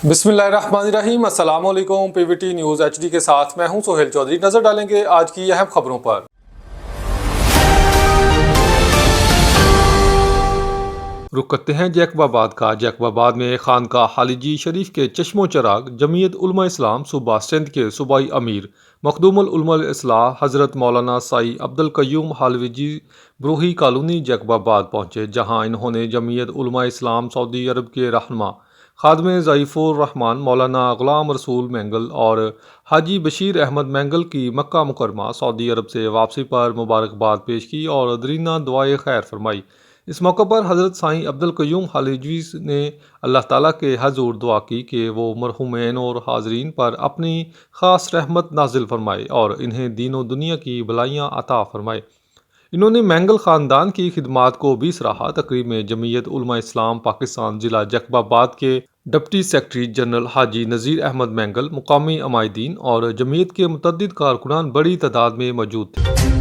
बिस्मिल्लाहिर्रहमानिर्रहीम अस्सलाम वालेकुम। पीवीटी न्यूज़ एचडी के साथ मैं हूं सोहेल चौधरी। नजर डालेंगे आज की अहम खबरों पर। रुक करते हैं जैकबाबाद का। जैकबाबाद में खानका हालिजी शरीफ के चश्मो चराग जमीयत उलमा इस्लाम सूबा सिंध के सूबाई अमीर मखदूमुल उलमा इस्लाह हज़रत मौलाना साई अब्दुल कय्यूम हालविजी ब्रूही कॉलोनी जैकबाबाद पहुँचे, जहाँ इन्होंने जमीयत उलमा इस्लाम सऊदी अरब के रहनुमा खादम ज़ईफ़ुर रहमान मौलाना ग़ुलाम रसूल मैंगल और हाजी बशीर अहमद मैंगल की मक्का मुकरमा सऊदी अरब से वापसी पर मुबारकबाद पेश की और दरीना दुआए खैर फरमाई। इस मौके पर हज़रत साईं अब्दुल कय्यूम हालिजी ने अल्लाह ताला के हजूर दुआ की कि वो मरहुमैन और हाजरीन पर अपनी ख़ास रहमत नाजिल फरमाए और इन्हें दीनों दुनिया की भलाइयाँ अता फरमाए। इन्होंने मैंगल ख़ानदान की खिदमात को भी सराहा। तकरीब में जमीयत उलमा इस्लाम पाकिस्तान ज़िला जैकबाबाद के डिप्टी सेक्रेटरी जनरल हाजी नज़ीर अहमद मैंगल, मुकामी अमायदीन और जमीयत के मुतअद्दिद कारकुनान बड़ी तादाद में मौजूद थे।